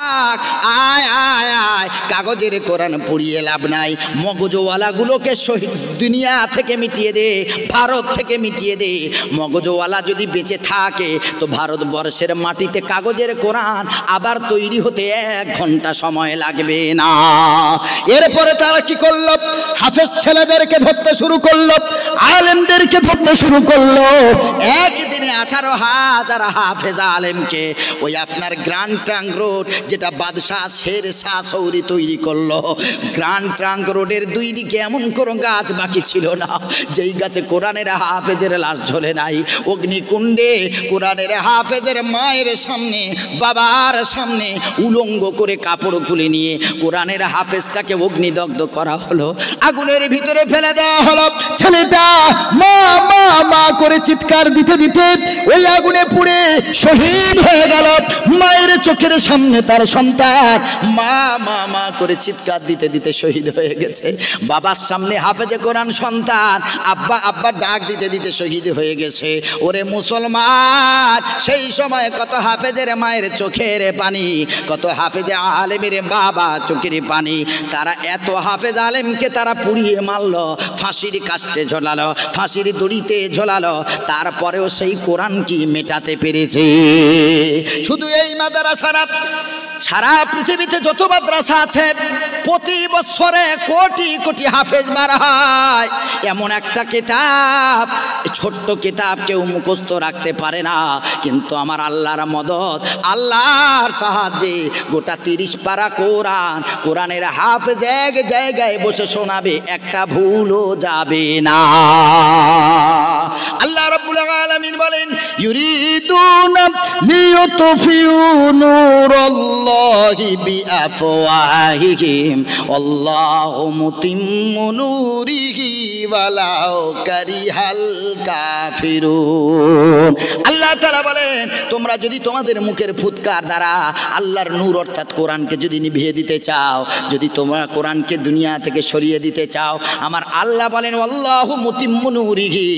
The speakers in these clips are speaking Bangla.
আয় আয় আয়, কাগজের কোরআন পড়িয়ে লাভ নাই, মগজওয়ালাগুলোকে শহীদ দুনিয়া থেকে মিটিয়ে দে, ভারত থেকে মিটিয়ে দে। মগজওয়ালা যদি বেঁচে থাকে তো ভারতবর্ষের মাটিতে কাগজের কোরআন আবার তৈরি হতে 1 ঘন্টা সময় লাগবে না। এরপরে তারা কি করলো? হাফেজ ছেলেদেরকে ধরতে শুরু করলো, আলেমদেরকে ধরতে শুরু করলো। একদিনে 18,000 হাফেজ আলেমকে ওই আপনার গ্র্যান্ড ট্রাঙ্ক রোড, যেটা বাদশাহ শের শাহ সৌরি তৈরি করলো, গ্র্যান্ড ট্রাঙ্ক রোডের 2 দিকে এমন কোনো গাছ বাকি ছিল না যেই গাছে কোরআনের হাফেজের লাশ ঝোলে নাই। অগ্নিকুণ্ডে কোরআনের হাফেজের মায়ের সামনে, বাবার সামনে উলঙ্গ করে কাপড় খুলে নিয়ে কোরআনের হাফেজটাকে অগ্নিদগ্ধ করা হলো, আগুনের ভিতরে ফেলে দেওয়া হলো। ছেলেটা মা মা মা করে চিৎকার দিতে দিতে ওই আগুনে পুড়ে শহীদ হয়ে গেল। মায়ের চোখের সামনে তার সন্তান মা মা মা করে চিৎকার দিতে দিতে শহীদ হয়ে গেছে। বাবার সামনে হাফেজে কোরআন সন্তান আব্বা আব্বা ডাক দিতে দিতে শহীদ হয়ে গেছে। ওরে মুসলমান, সেই সময় কত হাফেজের মায়ের চোখের পানি, কত হাফেজে আলেমের বাবা চোখের পানি। তারা এত হাফেজ আলেমকে তারা পুড়িয়ে মারলো, ফাঁসির কাস্টে ঝোলালো, ফাঁসির দড়িতে ঝোলালো, তারপরেও সেই কোরআন কি মেটাতে পেরেছে? শুধু এই মাদ্রাসা না, সারা পৃথিবীতে যত মাদ্রাসা আছে প্রতি বছরে কোটি কোটি হাফেজ বার হয়। এমন একটা কিতাব, ছোট্ট কিতাব কেউ মুখস্থ রাখতে পারে না, কিন্তু আমার আল্লাহর মদদ, আল্লাহর সাহায্যে গোটা 30 পারা কোরআন, কোরআনের হাফেজ এক জায়গায় বসে শোনাবে, একটা ভুলও যাবে না। আল্লাহ রাব্বুল আলামিন বলেন, ইউরিদুনা লিয়ুতফিউ নূরাল্লাহি বিআফওয়াহিহিম আল্লাহু মুতিম্মু নূরিহি ওয়ালাউ কারিহাল কাফিরুন। আল্লাহ তাআলা বলেন, তোমরা যদি তোমাদের মুখের ফুৎকার দ্বারা আল্লাহর নূর অর্থাৎ কোরআনকে যদি নিভিয়ে দিতে চাও, যদি তোমরা কোরআনকে দুনিয়া থেকে সরিয়ে দিতে চাও, আমার আল্লাহ বলেন আল্লাহু মুতিম্মু নূরিহি,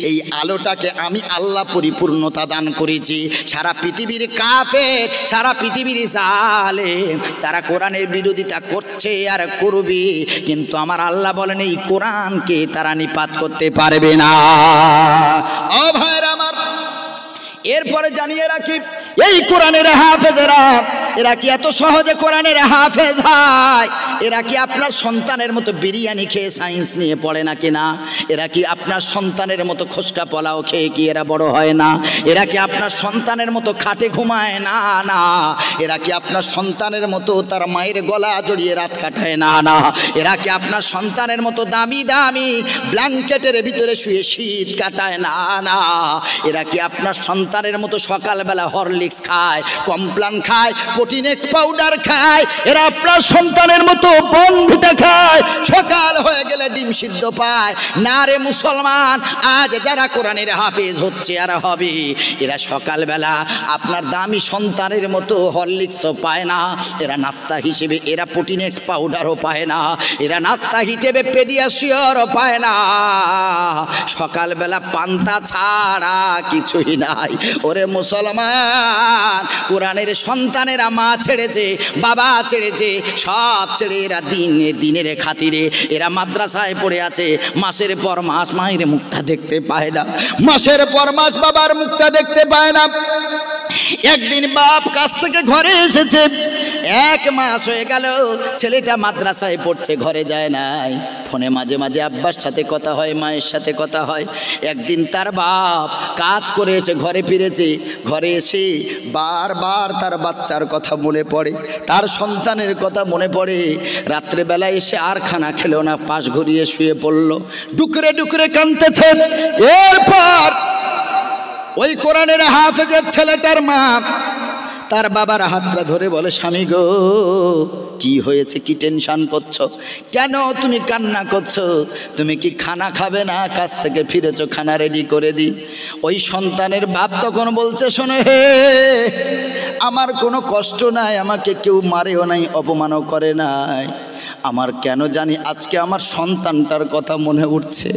এই আলোটাকে আমি আল্লাহ পরিপূর্ণতা দান করেছি। সারা পৃথিবীর কাফের, সারা পৃথিবীর জালেম, তারা কোরআনের বিরোধিতা করছে আর করবে, কিন্তু আমার আল্লাহ বলেন এই কোরআনকে তারা নিপাত করতে পারবে না। ও ভাইরা আমার, এরপরে জানিয়ে রাখি, এই কোরআনের হাফেজেরা এরা কি এত সহজে কোরআনের হাফেজ হয়? এরা কি আপনার সন্তানের মতো বিরিয়ানি খেয়ে সায়েন্স নিয়ে পড়ে না কিনা? এরা কি আপনার সন্তানের মতো খোসকা পোলাও খেয়ে কি এরা বড় হয় না? এরা কি আপনার সন্তানের মতো খাটে ঘুমায় না? না। এরা কি আপনার সন্তানের মতো তার মায়ের গলা জড়িয়ে রাত কাটায় না? না। এরা কি আপনার সন্তানের মতো দামি দামি ব্ল্যাঙ্কেটের ভিতরে শুয়ে শীত কাটায় না? না। এরা কি আপনার সন্তানের মতো সকালবেলা হরলিক্স খায়, কমপ্লান খায়, প্রোটিনেক্স পাউডার খায়? এরা আপনার সন্তানের মতো বনভিটা খায়, সকাল হয়ে গেলে ডিম সিদ্ধ পায় না রে মুসলমান। আজ যারা কোরআনের হাফেজ হচ্ছে আর হবে, এরা সকালবেলা আপনার দামি সন্তানের মতো হরলিক্সও পায় না, এরা নাস্তা হিসেবে এরা প্রোটিনেক্স পাউডারও পায় না, এরা নাস্তা হিসেবে পেডিয়াশিওরও পায় না, সকালবেলা পান্তা ছাড়া কিছুই নাই। ওরে মুসলমান, কোরআনের সন্তানেরা মা ছেড়েছে, বাবা ছেড়েছে, সব ছেড়ে এরা দিনের খাতিরে এরা মাদ্রাসায় পড়ে আছে। মাসের পর মাস মায়ের মুখটা দেখতে পায় না, মাসের পর মাস বাবার মুখটা দেখতে পায় না। একদিন বাপ কাছ থেকে ঘরে এসেছে, 1 মাস হয়ে গেল ছেলেটা মাদ্রাসায় পড়ছে, ঘরে যায় নাই। ফোনে মাঝে মাঝে আব্বার সাথে কথা হয়, মায়ের সাথে কথা হয়। একদিন তার বাপ কাজ করে এসে ঘরে ফিরেছে, ঘরে এসে বারবার তার বাচ্চার কথা মনে পড়ে, তার সন্তানের কথা মনে পড়ে। রাত্রেবেলা এসে আর খানা খেলো না, পাশ ঘুরিয়ে শুয়ে পড়লো, ডুকরে ডুকরে কাঁদতেছে। এরপর ওই কোরআনের হাফেজের ছেলেটার মা তার বাবার হাতটা ধরে বলে, স্বামী গো কি হয়েছে, কি টেনশন করছো, কেন তুমি কান্না করছো, তুমি কি খানা খাবে না? কাছ থেকে ফিরেছো, খানা রেডি করে দি। ওই সন্তানের বাপ তখন বলছে, শোনো হে, আমার কোনো কষ্ট নাই, আমাকে কেউ মারেও নাই, অপমানও করে নাই, আমার কেন জানি আজকে আমার সন্তানটার কথা মনে উঠছে,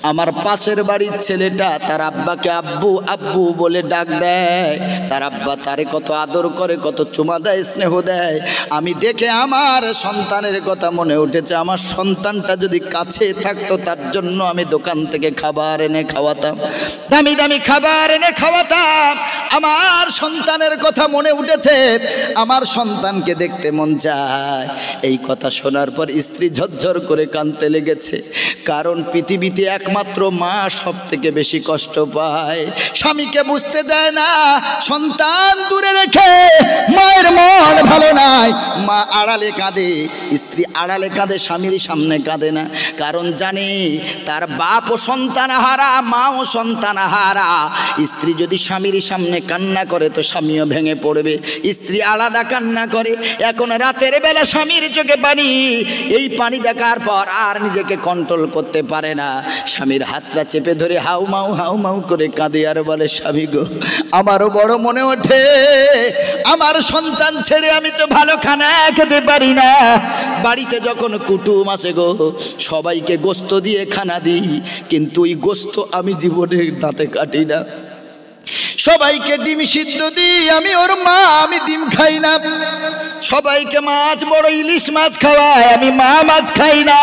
আমার পাশের বাড়ির ছেলেটা তার আব্বাকে আব্বু আব্বু বলে ডাক দেয়, তার আব্বা তারে কত আদর করে, কত চুমা দেয়, স্নেহ দেয়। আমি দেখে আমার সন্তানের কথা মনে উঠেছে, আমার সন্তানটা যদি কাছে থাকতো তার জন্য আমি দোকান থেকে খাবার এনে খাওয়াতাম, দামি দামি খাবার এনে খাওয়াতাম। আমার সন্তানের কথা মনে উঠেছে, আমার সন্তানকে দেখতে মন চায়। এই কথা শোনার পর স্ত্রী ঝরঝর করে কাঁদতে লেগেছে, কারণ পৃথিবীতে একমাত্র মা সব থেকে বেশি কষ্ট পায়, স্বামীকে বুঝতে দেয় না। সন্তান দূরে রেখে মায়ের মন ভালো নাই, মা আড়ালে কাঁদে, স্ত্রী আড়ালে কাঁদে, স্বামীর সামনে কাঁদে না, কারণ জানে তার বাপও সন্তান হারা, মাও সন্তান হারা। স্ত্রী যদি স্বামীর সামনে কান্না করে তো স্বামীও ভেঙে পড়বে, স্ত্রী আলাদা কান্না করে। এখন রাতের বেলা স্বামীর চোখে পানি, এই পানি দেখার পর আর নিজেকে কন্ট্রোল করতে পারে না, স্বামীর হাতটা চেপে ধরে হাউ মাউ করে কাঁদে আর বলে, স্বামী গো, আমারও বড় মনে ওঠে, আমার সন্তান ছেড়ে আমি তো ভালো খানা খেতে পারি না। বাড়িতে যখন কুটুম আসে গো, সবাইকে গোস্ত দিয়ে খানা দিই, কিন্তু ওই গোস্ত আমি জীবনে দাঁতে কাটি না। সবাইকে ডিম সিদ্ধ দিই, আমি ওর মা, আমি ডিম খাই না। সবাইকে মাছ, বড় ইলিশ মাছ খাওয়ায়, আমি মা মাছ খাই না।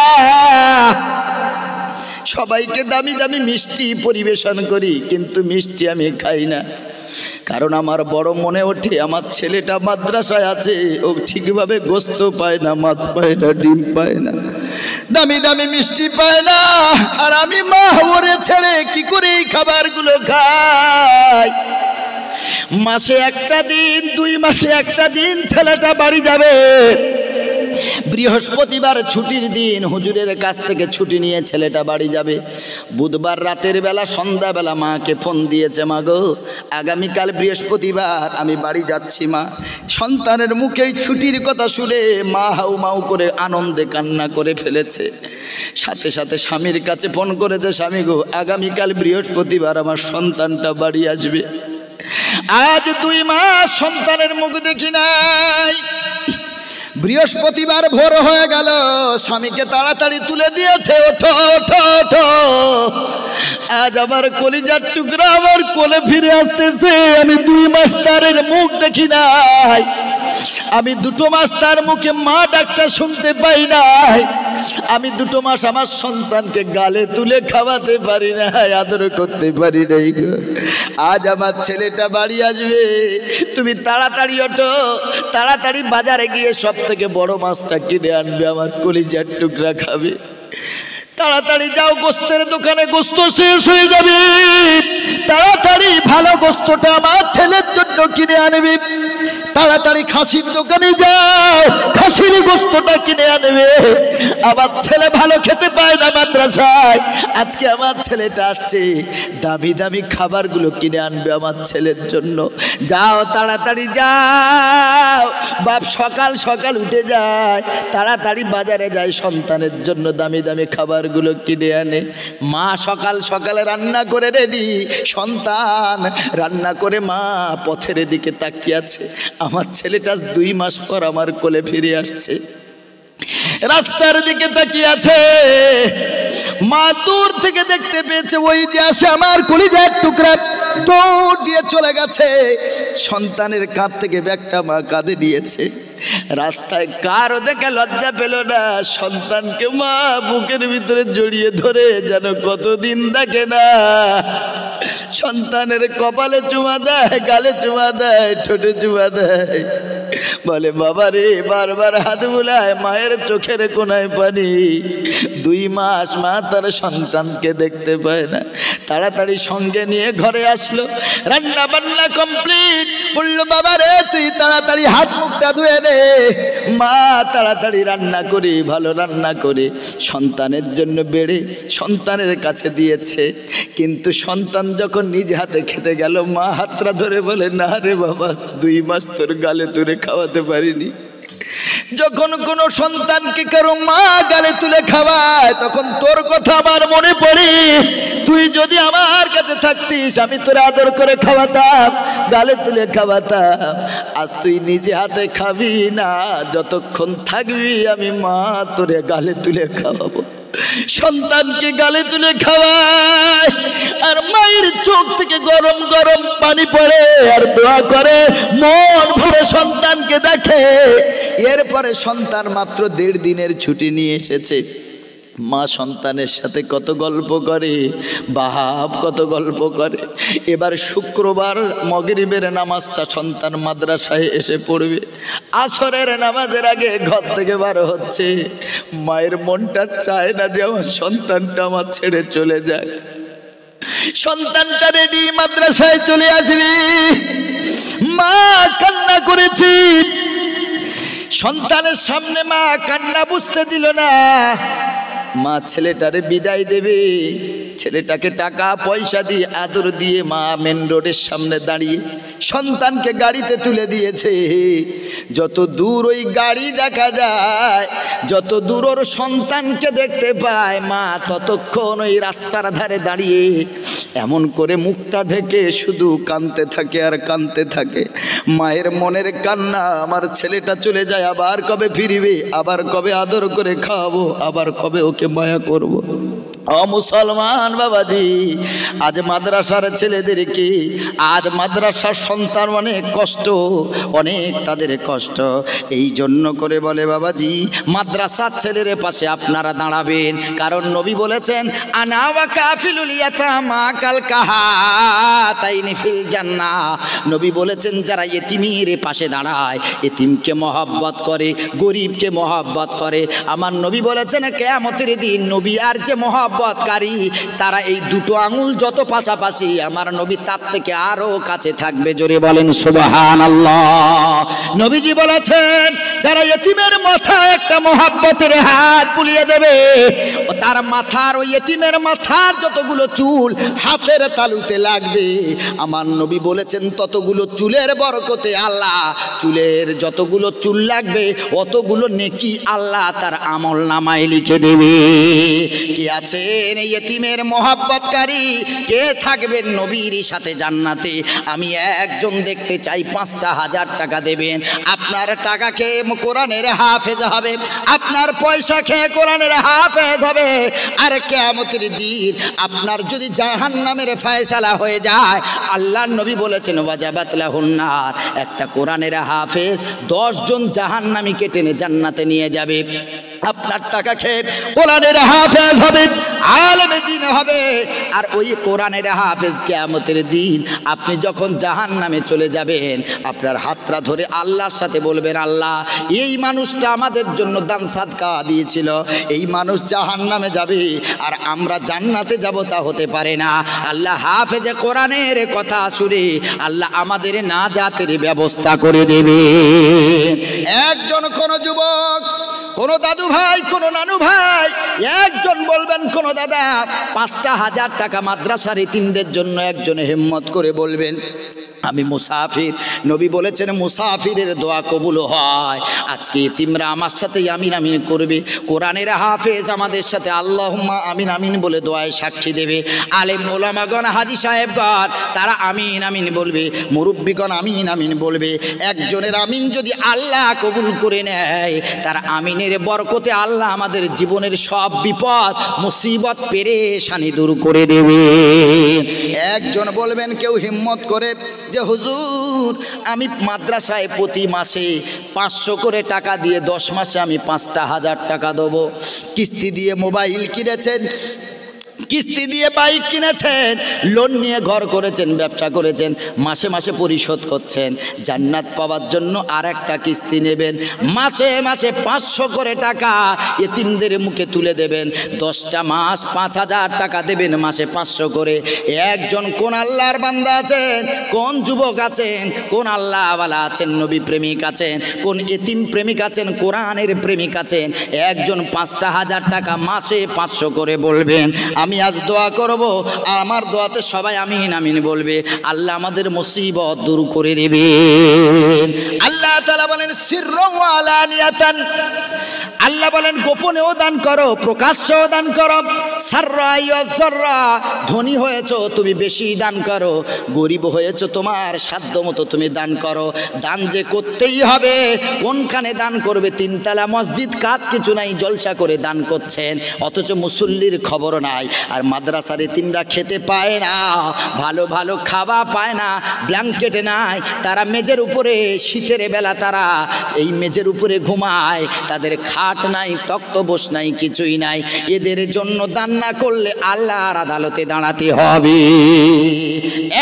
সবাইকে দামি দামি মিষ্টি পরিবেশন করি, কিন্তু মিষ্টি আমি খাই না, কারণ আমার বড় মনে ওঠে আমার ছেলেটা মাদ্রাসায় আছে, ও ঠিকভাবে গোস্ত পায় না, মাছ পায় না, ডিম পায় না, দামি দামি মিষ্টি পায় না, আর আমি মা ওরে ছেড়ে কি করে এই খাবারগুলো খাই। মাসে একটা দিন, 2 মাসে একটা দিন ছেলেটা বাড়ি যাবে। বৃহস্পতিবার ছুটির দিন, হুজুরের কাছ থেকে ছুটি নিয়ে ছেলেটা বাড়ি যাবে। বুধবার রাতের বেলা, সন্ধ্যাবেলা মাকে ফোন দিয়েছে, মা গো, আগামীকাল বৃহস্পতিবার, আমি বাড়ি যাচ্ছি মা। সন্তানের মুখেই ছুটির কথা শুনে মা হাউ মাউ করে আনন্দে কান্না করে ফেলেছে। সাথে সাথে স্বামীর কাছে ফোন করেছে, স্বামী গো, আগামীকাল বৃহস্পতিবার আমার সন্তানটা বাড়ি আসবে। আজ 2 মাস সন্তানের মুখ দেখি নাই। বৃহস্পতিবার ভোর হয়ে গেল, স্বামীকে তাড়াতাড়ি তুলে দিয়েছে, ওঠো ওঠো ওঠো, আজ আমার কলিজার টুকরা আমার কোলে ফিরে আসতেছে। আমি 2 মাস তারের মুখ দেখি নাই, আমি 2 মাস তার মুখে মা ডাকটা শুনতে পাই নাই, আমি 2 মাস আমার সন্তানকে গালে তুলে খাওয়াতে পারি না, আদর করতে পারি নাই গো। আজ আমার ছেলেটা বাড়ি আসবে, তুমি তাড়াতাড়ি ওঠো, তাড়াতাড়ি বাজারে গিয়ে সব থেকে বড় মাছটা কিনে আনবে, আমার কলিজার টুকরা খাবে। তাড়াতাড়ি যাও, গোস্তের দোকানে গোস্ত শেষ হয়ে যাবে, তাড়াতাড়ি ভালো গোস্তটা আমার ছেলের জন্য কিনে আনবে। তাড়াতাড়ি খাসির দোকানে যাও, খাসির গোস্তটা কিনে আনবে। আমার ছেলে ভালো খেতে পায় না মাদ্রাসায়, আজকে আমার ছেলেটা আসছে, দামি দামি খাবারগুলো কিনে আনবে আমার ছেলের জন্য। যাও, তাড়াতাড়ি যাও। বাপ সকাল সকাল উঠে যায়, তাড়াতাড়ি বাজারে যায়, সন্তানের জন্য দামি দামি খাবারগুলো কিনে আনে। মা সকাল সকালে রান্না করে রেডি, সন্তান রান্না করে মা পথের দিকে তাকিয়ে আছে। আমার ছেলেটা 2 মাস পর আমার কোলে ফিরে আসছে, রাস্তার দিকে তাকিয়ে আছে। মা দূর থেকে দেখতে পেয়েছে, ওই যে আসে আমার কলিজার টুকরা, দৌড় দিয়ে চলে গেছে। সন্তানের কাঁধ থেকে ব্যাগটা মা কাঁধে নিয়েছে। রাস্তায় কারও দেখে লজ্জা পেল না, সন্তানকে মা বুকের ভিতরে জড়িয়ে ধরে যেন কতদিন দেখে না। সন্তানের কপালে চুমা দেয়, গালে চুমা দেয়, ঠোঁটে চুমা দেয়, বলে বাবা রে, বারবার হাত বুলায়, মায়ের চোখের কোনায় পানি। 2 মাস মা তার সন্তানকে দেখতে পায় না। তাড়াতাড়ি সঙ্গে নিয়ে ঘরে আসলো, রান্না বান্না কমপ্লিট। বললো বাবা রে, তুই তাড়াতাড়ি হাত মুখটা ধুয়ে দে। মা তাড়াতাড়ি রান্না করে, ভালো রান্না করে সন্তানের জন্য বেড়ে সন্তানের কাছে দিয়েছে। কিন্তু সন্তান যখন নিজ হাতে খেতে গেল, মা হাতটা ধরে বলে, না রে বাবা, 2 মাস তোর গালে তুলে খাওয়াতে পারিনি। যখন কোনো সন্তানকে কারো মা গালে তুলে খাওয়ায়, তখন তোর কথা আমার মনে পড়ে। তুই যদি আমার কাছে থাকতিস, আমি তোর আদর করে খাওয়াতাম, গালে তুলে খাওয়াতাম। আজ তুই নিজে হাতে খাবি না, যতক্ষণ থাকবি আমি মা তোরে গালে তুলে খাওয়াবো। সন্তানকে গালে তুলে খাওয়ায়, আর মায়ের চোখ থেকে গরম গরম পানি পড়ে, আর দোয়া করে, মন ভরে সন্তানকে দেখে। এরপরে সন্তান মাত্র 1.5 দিনের ছুটি নিয়ে এসেছে। মা সন্তানের সাথে কত গল্প করে, বাপ কত গল্প করে। এবার শুক্রবার মাগরিবের নামাজটা সন্তান মাদ্রাসায় এসে পড়বে। আসরের নামাজের আগে ঘর থেকে বার হচ্ছে। মায়ের মনটা চায় না যে আমার সন্তানটা আমার ছেড়ে চলে যায়। সন্তানটা রেডি, মাদ্রাসায় চলে আসবে। মা কান্না করেছে, সন্তানের সামনে মা কান্না বুঝতে দিল না। মা ছেলেটারে বিদায় দেবে, ছেলেটাকে টাকা পয়সা দিয়ে আদর দিয়ে মা মেন রোডের সামনে দাঁড়িয়ে সন্তানকে গাড়িতে তুলে দিয়েছে। যত দূর ওই গাড়ি দেখা যায়, যত দূর ওর সন্তানকে দেখতে পায়, মা ততক্ষণ ওই রাস্তার ধারে দাঁড়িয়ে এমন করে মুখটা ঢেকে শুধু কাঁদতে থাকে আর কাঁদতে থাকে। মায়ের মনের কান্না, আমার ছেলেটা চলে যায়, আবার কবে ফিরবে, আবার কবে আদর করে খাওয়াবো, আবার কবে ওকে মায়া করব। ও মুসলমান বাবাজি, আজ মাদ্রাসার ছেলেদেরকে, আজ মাদ্রাসার সন্তান অনেক কষ্ট, অনেক তাদের কষ্ট। এই জন্য করে বলে বাবাজি, মাদ্রাসার ছেলের পাশে আপনারা দাঁড়াবেন, কারণ নবী বলেছেন, আনা ওয়া কাফিলুল ইয়াতামা কাল কাহাতাইনি ফিল জান্নাহ। নবী বলেছেন, যারা ইতিমের পাশে দাঁড়ায়, ইতিমকে মহব্বত করে, গরিবকে মহব্বত করে, আমার নবী বলেছেন কিয়ামতের দিন নবী আর যে মহব্বতকারী, তারা এই দুটো আঙুল যত পাশাপাশি, আমার নবী তার থেকে আরো কাছে থাকবে। জোরে বলেন সুবহানাল্লাহ। নবীজি বলেছেন, যারা ইতিমের মাথায় একটা মহব্বতের হাত বুলিয়ে দেবে, তার মাথার, ওই ইতিমের মাথার যতগুলো চুল হাতের তালুতে লাগবে, আমার নবী বলেছেন ততগুলো চুলের বরকতে আল্লাহ, চুলের যতগুলো চুল লাগবে অতগুলো নেকি আল্লাহ তার আমল নামায় লিখে দেবে। কে আছেন এই ইতিমের মহব্বতকারী? কে থাকবেন নবীর সাথে জান্নাতে? আমি একজন দেখতে চাই। 5,000 টাকা দেবেন, আপনার টাকা খেয়ে কোরআনের হাফেজ হবে, আপনার পয়সা খেয়ে কোরআনের হাফেজ হবে। আর কিয়ামতের দিন আপনার যদি জাহান্নামের ফয়সালা হয়ে যায়, আল্লাহর নবী বলেছেন, ওয়াজাবাত লাহুন নার, একটা কোরআনের হাফেজ 10 জন জাহান্নামীকে টেনে জান্নাতে নিয়ে যাবে। আপনার টাকা খেয়ে কোরআনের হাফেজ হবে, আলেম দ্বীন হবে। আর ওই কোরআনের হাফেজ কিয়ামতের দিন আপনি যখন জাহান্নামে চলে যাবেন, আপনার হাতটা ধরে আল্লাহর সাথে বলবেন, আল্লাহ এই মানুষটা আমাদের জন্য দান সাদকা দিয়েছিল, এই মানুষ জাহান্নামে যাবে আর আমরা জান্নাতে যাব, তা হতে পারে না। আল্লাহ হাফেজে কোরআনের কথা শুনে আল্লাহ আমাদের নাজাতের ব্যবস্থা করে দেবে। একজন কোন যুবক, কোন দাদু ভাই, কোন নানু ভাই, একজন বলবেন, কোন দাদা 5,000 টাকা মাদ্রাসার ইতিমদের জন্য একজনে হিম্মত করে বলবেন, আমি মুসাফির। নবী বলেছেন মুসাফিরের দোয়া কবুল হয়। আজকে ইতিমরা আমার সাথে আমিন আমিন করবে, কোরআনের হাফেজ আমাদের সাথে আল্লাহুম্মা আমিন আমিন বলে দোয়ায় সাক্ষী দেবে। আলেম ওলামাগণ, হাজী সাহেবগণ, তারা আমিন আমিন বলবে, মুরব্বীগণ আমিন আমিন বলবে। একজনের আমিন যদি আল্লাহ কবুল করে নেয়, তার আমিনের বরকতে আল্লাহ আমাদের জীবনের সব বিপদ মুসিবত পেরেশানি দূর করে দেবে। একজন বলবেন, কেউ হিম্মত করে যে হুজুর আমি মাদ্রাসায় প্রতি মাসে 500 করে টাকা দিয়ে 10 মাসে আমি 5,000 টাকা দেবো। কিস্তি দিয়ে মোবাইল কিনেছেন, কিস্তি দিয়ে বাইক কিনেছেন, লোন নিয়ে ঘর করেছেন, ব্যবসা করেছেন, মাসে মাসে পরিশোধ করছেন। জান্নাত পাওয়ার জন্য আর একটা কিস্তি নেবেন, মাসে মাসে 500 করে টাকা এতিমদের মুখে তুলে দেবেন। 10টা মাস 5,000 টাকা দেবেন, মাসে 500 করে। একজন কোন আল্লাহর বান্দা আছেন, কোন যুবক আছেন, কোন আল্লাহওয়ালা আছেন, নবী প্রেমিক আছেন, কোন এতিম প্রেমিক আছেন, কোরআনের প্রেমিক আছেন, একজন 5,000 টাকা মাসে 500 করে বলবেন। আমি আজ দোয়া করব, আর আমার দোয়াতে সবাই আমিন আমিন বলবে, আল্লাহ আমাদের মুসিবত দূর করে দেবে। আল্লাহ তাআলা বলেন, সিররুন ওয়া আলানিয়াতান, আল্লাহ বলেন গোপনেও দান করো, প্রকাশ্যেও দান করো। সাররা ইয়াসরা, ধনী হয়েছো তুমি বেশি দান করো, গরিব হয়েছো তোমার সাধ্য মতো তুমি দান করো। দান যে করতেই হবে, কোনখানে দান করবে? তিনতলা মসজিদ, কাজ কিছু নাই, জলসা করে দান করছেন, অথচ মুসল্লির খবর নাই। আর মাদ্রাসার এতিমরা খেতে পায় না, ভালো ভালো খাওয়া পায় না, ব্ল্যাঙ্কেটে নাই, তারা মেজের উপরে শীতের বেলা তারা এই মেজের উপরে ঘুমায়, তাদের খাট নাই, তক্তবোস নাই, কিছুই নাই। এদের জন্য দান না করলে আল্লাহর আদালতে দাঁড়াতে হবে।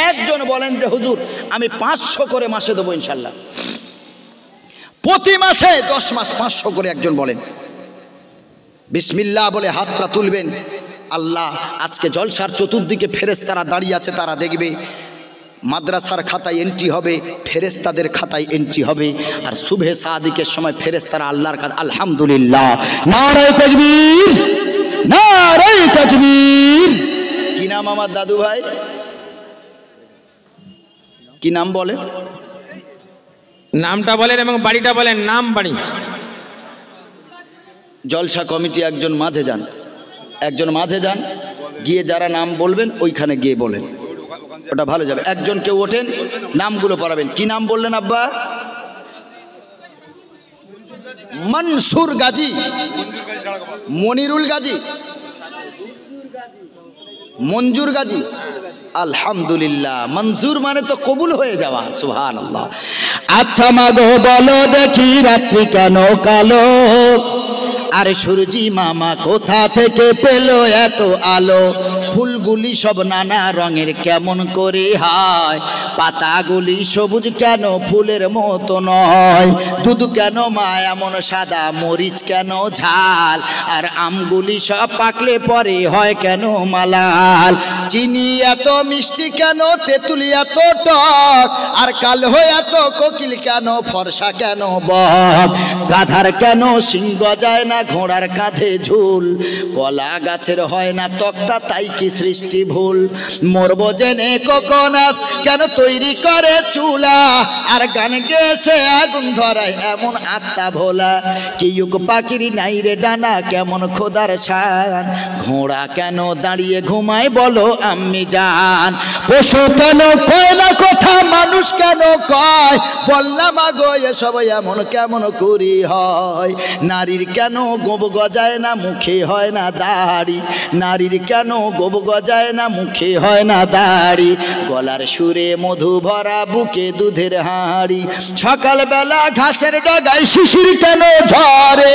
একজন বলেন যে হুজুর আমি 500 করে মাসে দেবো ইনশাল্লাহ, প্রতি মাসে 10 মাস 500 করে। একজন বলেন বিসমিল্লাহ বলে হাতটা তুলবেন। আল্লাহ আজকে জলসার চতুর্দিকে ফেরেশতারা দাঁড়িয়ে আছে, তারা দেখবে মাদ্রাসার খাতায় এন্ট্রি হবে, ফেরেশতাদের খাতায় এন্ট্রি হবে। আর সুবহে সাদিকের সময় ফেরেশতারা আল্লাহর কাছে আলহামদুলিল্লাহ, নারায়ে তাকবীর, নারায়ে তাকবীর। কি নাম আমার দাদু ভাই? কি নাম বলেন? নামটা বলেন এবং বাড়িটা বলেন। নাম বাড়ি। জলসা কমিটি একজন মাঝে যান, একজন মাঝে যান, গিয়ে যারা নাম বলবেন ওইখানে গিয়ে বলেন, ওটা ভালো যাবে। একজন কেউ ওঠেন, নামগুলো পড়াবেন। কি নাম বললেন আব্বা? মনসুর গাজী, মনিরুল গাজী, মঞ্জুর গাজী। আলহামদুলিল্লাহ, মঞ্জুর মানে তো কবুল হয়ে যাওয়া, সুবহানাল্লাহ। আচ্ছা মাগো বলো দেখি রাত্রি কেন কালো, আরে সূর্যি মামা কোথা থেকে পেলো এত আলো? ফুলগুলি সব নানা রঙের কেমন করে হয়? পাতাগুলি সবুজ কেন ফুলের মতো নয়? দুধ কেন মা এমন সাদা, মরিচ কেন ঝাল? আর আমগুলি সব পাকলে পরে হয় কেন মালাল? চিনি এত মিষ্টি কেন, তেঁতুল এত টক? আর কাল হয়ে এত কোকিল কেন, ফর্সা কেন বক? গাধার কেন সিং গজায় না, ঘোড়ার কাঁধে ঝুল? কলা গাছের হয় না তক্তা, তাই কি সৃষ্টি ভুল? মরবো জেনে কোকোনাস কেন তৈরি করে চুলা? আর গান গেছে আগুন ধরায় এমন আত্মা ভোলা? কিউক পাখির নাই রে ডানা, কেমন খোদার শান? ঘোড়া কেন দাঁড়িয়ে ঘুমায় বলো আম্মি জান? পশু কেন কয় না কথা, মানুষ কেন কয়? বললাম আগো এসব এমন কেমন করি হয়? নারীর কেন গোব গজায় না, মুখে হয় না দাড়ি? নারীর কেন গোব গজায় না, মুখে হয় না দাড়ি? গলার সুরে মধু ভরা, বুকে দুধের হাঁড়ি? সকালবেলা ঘাসের ডগায় শিশির কেন ঝরে?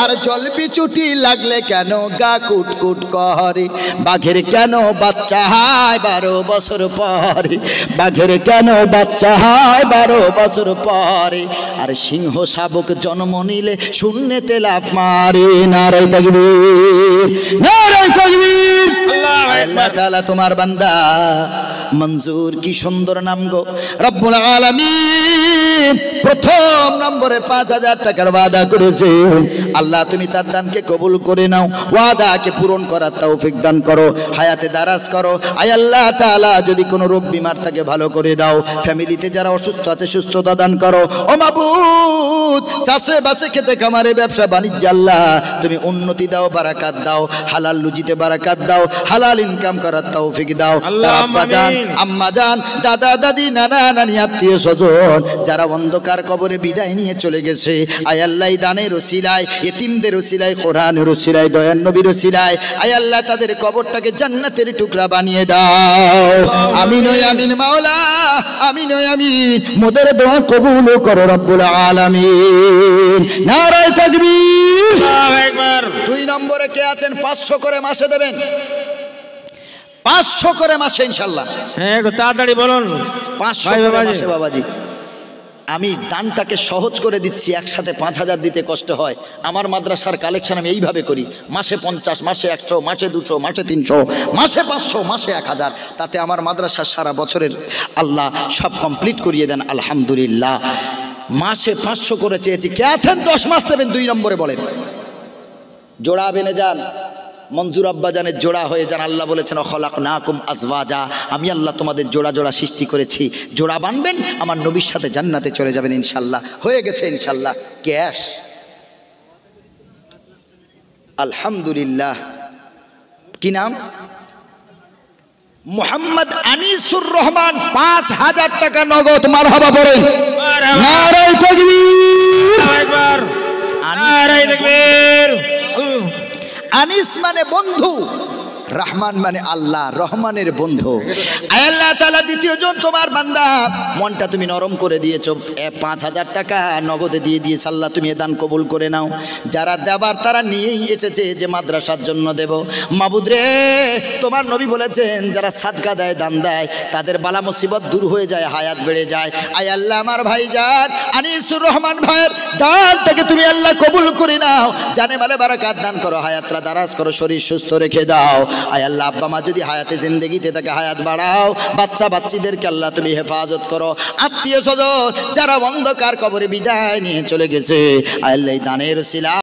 আর জল বিচুটি লাগলে কেন গা কুটকুট করে? বাঘের কেন বাচ্চা হয় 12 বছর পরে? বাঘের কেন বাচ্চা হয় 12 বছর পরে? আর সিংহ শাবক জন্ম নিলে শূন্যতে লাফ মারে। নারায়ে তাকবীর, নারায়ে তাকবীর। আল্লাহ তাআলা তোমার বান্দা মনজুর, কি সুন্দর নাম গো। রব্বুল আলামিন প্রথম নম্বরে 5000 টাকার ওয়াদা করেছে। আল্লাহ তুমি তার দানকে কবুল করে নাও, ওয়াদাকে পূরণ করার তৌফিক দান করো, হায়াতে দারাজ করো। আয় আল্লাহ তাআলা যদি কোনো রোগ বিমার থাকে ভালো করে দাও, ফ্যামিলিতে যারা অসুস্থ আছে সুস্থতা দান করো। ও মাবুদ, চাষে বাসে খেতে খামারে ব্যবসা বাণিজ্যে আল্লাহ তুমি উন্নতি দাও, বারাকাত দাও, হালাল রুজিতে বারাকাত দাও, হালাল ইনকাম করার তৌফিক দাও। তার আব্বা জান, আম্মা জান, দাদা দাদি, নানা নানি, আত্মীয় স্বজন যারা অন্ধকার কবরে বিদায় নিয়ে চলে গেছে, আয় আল্লাহ দানের ওসিলায়, এতিমদের ওসিলায়, কোরআনের ওসিলায়, দয়ার নবীর ওসিলায় আয় আল্লাহ তাদের কবরটাকে জান্নাতের টুকরা বানিয়ে দাও। আমিন ও আমিন মাওলা, আমিন ও আমিন। মোদের দোয়া কবুল করো রব্বুল আলামিন। নারায়ে তাকবীর, আল্লাহু আকবার। 2 নম্বরে কে আছেন 500 করে মাসে দেবেন? 500 করে মাসে ইনশাআল্লাহ। হ্যাঁ একটু তাড়াতাড়ি বলুন। 500 করে মাসে বাবাজি। আমি দানটাকে সহজ করে দিচ্ছি, একসাথে 5000 দিতে কষ্ট হয়। আমার মাদ্রাসার কালেকশন আমি এইভাবে করি, মাসে 50, মাসে 100, মাসে 200, মাসে 300, মাসে 500, মাসে 1000। তাতে আমার মাদ্রাসার সারা বছরের আল্লাহ সব কমপ্লিট করিয়ে দেন আলহামদুলিল্লাহ। মাসে 500 করে চেয়েছি। কে আছেন 10 মাস দেবেন? 2 নম্বরে বলেন। জোড়া বেনে যান, মনজুর আব্বা জানের জোড়া হয়ে যান। আল্লাহ বলেছেন খলাকনাকুম আজওয়াজা, আমি আল্লাহ তোমাদের জোড়া জোড়া সৃষ্টি করেছি। জোড়া বানবেন, আমার নবীর সাথে জান্নাতে চলে যাবেন ইনশাল্লাহ। হয়ে গেছে ইনশাল্লাহ। ক্যাশ আলহামদুলিল্লাহ। কি নাম? মোহাম্মদ আনিসুর রহমান, 5000 টাকা নগদ। মারহাবা বলেন। নারায়ে তাকবীর। নারায়ে তাকবীর। আনিস মানে বন্ধু, রহমান মানে আল্লাহ, রহমানের বন্ধু। আল্লাহ তাআলা দ্বিতীয় জন তোমার বান্দা, মনটা তুমি নরম করে দিয়েছো, 5000 টাকা নগদে দিয়ে দিয়েছ। আল্লাহ তুমি এ দান কবুল করে নাও। যারা দেবার তারা নিয়েই এসেছে যে মাদ্রাসার জন্য দেব। মাবুদ রে, তোমার নবী বলেছেন যারা সাদকা দেয়, দান দেয়, তাদের বালা মুসিবত দূর হয়ে যায়, হায়াত বেড়ে যায়। আয় আল্লাহ, আমার ভাইজান আনিসুর রহমান ভাইয়ের দান থেকে তুমি আল্লাহ কবুল করে নাও। জানে মালে বারাকাত দান করো, হায়াতটা দারাজ করো, শরীর সুস্থ রেখে দাও। আয় আল্লাহ, আব্বা মা যদি হায়াতে জিন্দেগিতে তাকে হায়াত বাড়াও, বাচ্চা বাচ্চিদেরকে আল্লাহ তুমি হেফাজত করো। আত্মীয় স্বজন যারা অন্ধকার কবরে বিদায় নিয়ে চলে গেছে, আয় আল্লাহ দানের উসিলা